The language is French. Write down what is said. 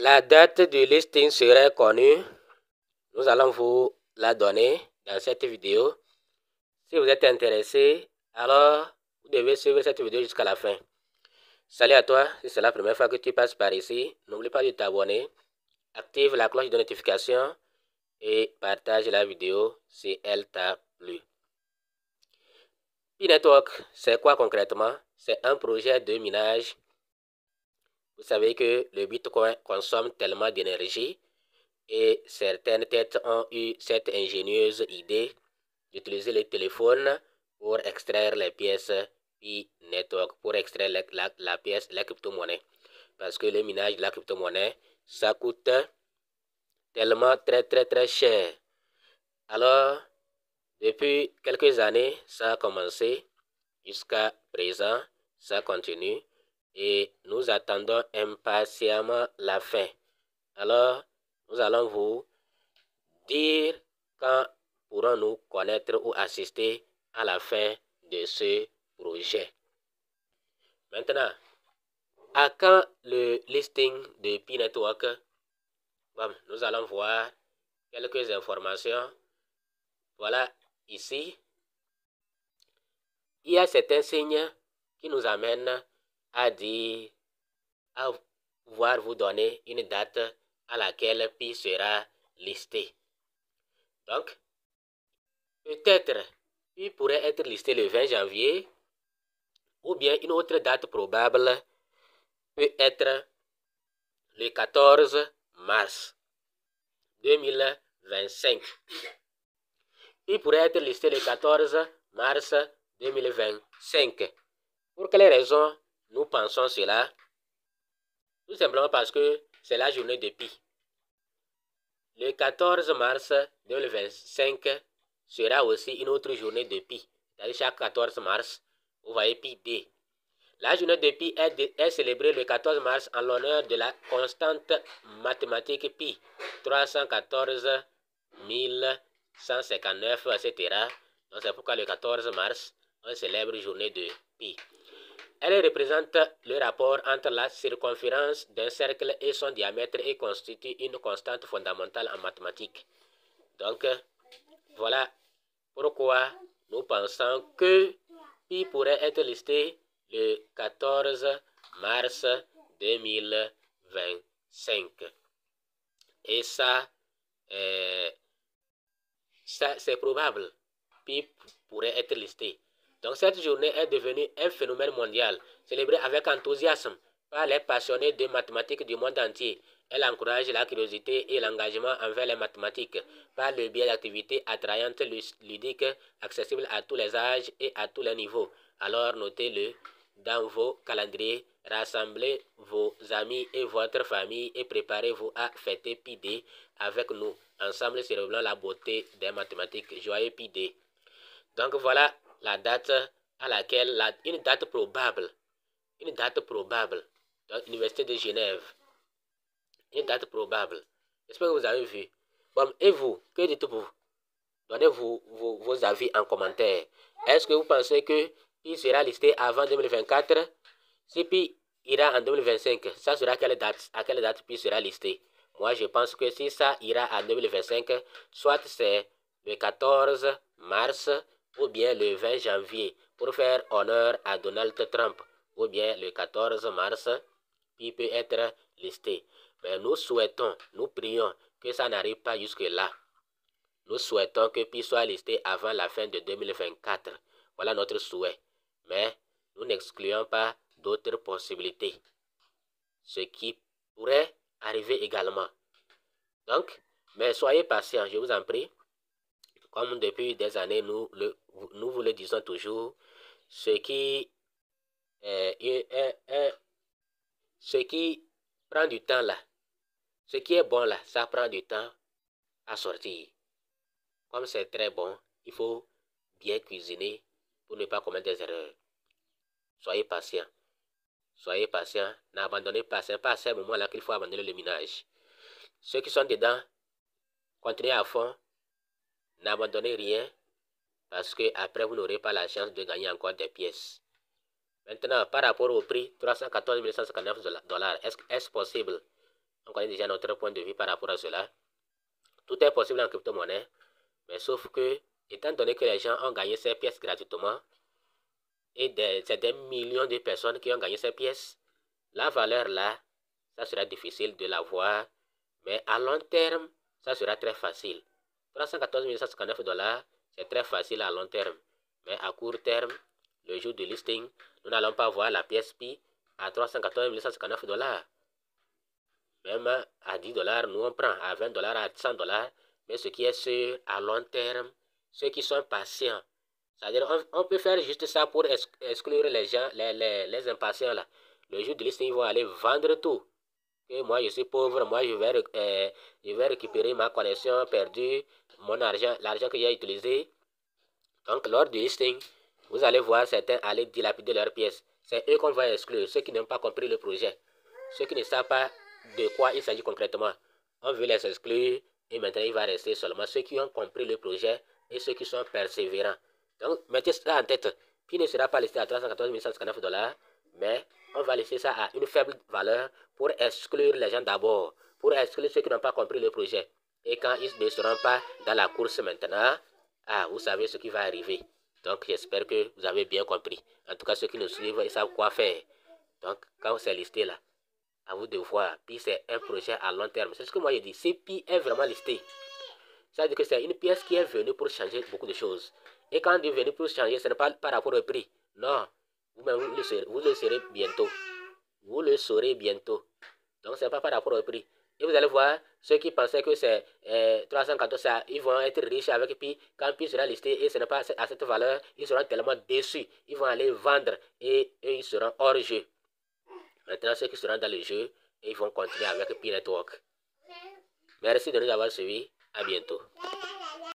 La date du listing serait connue. Nous allons vous la donner dans cette vidéo. Si vous êtes intéressé, alors vous devez suivre cette vidéo jusqu'à la fin. Salut à toi, si c'est la première fois que tu passes par ici, n'oublie pas de t'abonner, active la cloche de notification et partage la vidéo si elle t'a plu. P-Network, c'est quoi concrètement? C'est un projet de minage. Vous savez que le Bitcoin consomme tellement d'énergie et certaines têtes ont eu cette ingénieuse idée d'utiliser les téléphones pour extraire les pièces P-Network, pour extraire la pièce, la crypto-monnaie. Parce que le minage de la crypto-monnaie, ça coûte tellement très cher. Alors, depuis quelques années, ça a commencé. Jusqu'à présent, ça continue. Et nous attendons impatiemment la fin. Alors, nous allons vous dire quand pourrons-nous connaître ou assister à la fin de ce projet. Maintenant, à quand le listing de P-Network? Bon, nous allons voir quelques informations. Voilà, ici, il y a certains signes qui nous amènent à dire, à pouvoir vous donner une date à laquelle Pi sera listé. Donc, peut-être Pi pourrait être listé le 20 janvier ou bien une autre date probable peut être le 14 mars 2025. Pi pourrait être listé le 14 mars 2025. Pour quelles raisons nous pensons cela? Tout simplement parce que c'est la journée de Pi. Le 14 mars 2025 sera aussi une autre journée de Pi. C'est-à-dire chaque 14 mars, vous voyez Pi D. La journée de Pi est célébrée le 14 mars en l'honneur de la constante mathématique Pi, 314 159, etc. Donc c'est pourquoi le 14 mars, on célèbre la journée de Pi. Elle représente le rapport entre la circonférence d'un cercle et son diamètre et constitue une constante fondamentale en mathématiques. Donc, voilà pourquoi nous pensons que Pi pourrait être listé le 14 mars 2025. Et ça c'est probable. Pi pourrait être listé. Donc cette journée est devenue un phénomène mondial, célébré avec enthousiasme par les passionnés de mathématiques du monde entier. Elle encourage la curiosité et l'engagement envers les mathématiques par le biais d'activités attrayantes, ludiques, accessibles à tous les âges et à tous les niveaux. Alors notez-le dans vos calendriers, rassemblez vos amis et votre famille et préparez-vous à fêter Pi D avec nous. Ensemble, célébrons la beauté des mathématiques. Joyeux Pi D. Donc voilà la date à laquelle, une date probable, dans l'Université de Genève. Une date probable. J'espère que vous avez vu. Bon, et vous, que dites-vous? Donnez-vous vos avis en commentaire. Est-ce que vous pensez que Pi sera listé avant 2024? Si Pi ira en 2025, ça sera à quelle date Pi sera listé? Moi, je pense que si ça ira en 2025, soit c'est le 14 mars ou bien le 20 janvier pour faire honneur à Donald Trump, ou bien le 14 mars, Pi peut être listé. Mais nous souhaitons, nous prions que ça n'arrive pas jusque-là. Nous souhaitons que Pi soit listé avant la fin de 2024. Voilà notre souhait. Mais nous n'excluons pas d'autres possibilités. Ce qui pourrait arriver également. Donc, mais soyez patients, je vous en prie. Comme depuis des années, nous vous le disons toujours, ce qui prend du temps là, ce qui est bon là, ça prend du temps à sortir. Comme c'est très bon, il faut bien cuisiner pour ne pas commettre des erreurs. Soyez patient. Soyez patient. N'abandonnez pas. Ce n'est pas à ce moment-là qu'il faut abandonner le minage. Ceux qui sont dedans, continuez à fond. N'abandonnez rien. Parce que après vous n'aurez pas la chance de gagner encore des pièces. Maintenant, par rapport au prix, 314 159 $, est-ce possible? On connaît déjà notre point de vue par rapport à cela. Tout est possible en crypto-monnaie, mais sauf que, étant donné que les gens ont gagné ces pièces gratuitement, et c'est des millions de personnes qui ont gagné ces pièces, la valeur là, ça sera difficile de l'avoir, mais à long terme, ça sera très facile. 314 159 $, c'est très facile à long terme. Mais à court terme, le jour du listing, nous n'allons pas voir la pièce Pi à 314 159 $. Même à 10 $, nous on prend à 20 $, à 100 $. Mais ce qui est sûr, à long terme, ceux qui sont patients, c'est-à-dire on peut faire juste ça pour exclure les gens, les impatients là. Le jour du listing, ils vont aller vendre tout. Et moi, je suis pauvre, moi, je vais récupérer ma connexion perdue, mon argent, l'argent que j'ai utilisé. Donc, lors du listing, vous allez voir certains aller dilapider leurs pièces. C'est eux qu'on va exclure, ceux qui n'ont pas compris le projet. Ceux qui ne savent pas de quoi il s'agit concrètement. On veut les exclure et maintenant, il va rester seulement ceux qui ont compris le projet et ceux qui sont persévérants. Donc, mettez ça en tête. Puis ne sera pas listé à 314 159 $, mais on va laisser ça à une faible valeur pour exclure les gens d'abord, pour exclure ceux qui n'ont pas compris le projet. Et quand ils ne seront pas dans la course maintenant, vous savez ce qui va arriver. Donc, j'espère que vous avez bien compris. En tout cas, ceux qui nous suivent, ils savent quoi faire. Donc, quand c'est listé là, à vous de voir. Puis, c'est un projet à long terme. C'est ce que moi, je dis. Si Pi est vraiment listé, ça veut dire que c'est une pièce qui est venue pour changer beaucoup de choses. Et quand on dit venue pour changer, ce n'est pas par rapport au prix. Non. Vous le saurez bientôt. Vous le saurez bientôt. Donc, ce n'est pas par rapport au prix. Et vous allez voir, ceux qui pensaient que c'est 314, ils vont être riches avec Pi. Quand Pi sera listé et ce n'est pas à cette valeur, ils seront tellement déçus. Ils vont aller vendre et ils seront hors jeu. Maintenant, ceux qui seront dans le jeu, ils vont continuer avec Pi Network. Merci de nous avoir suivis. À bientôt.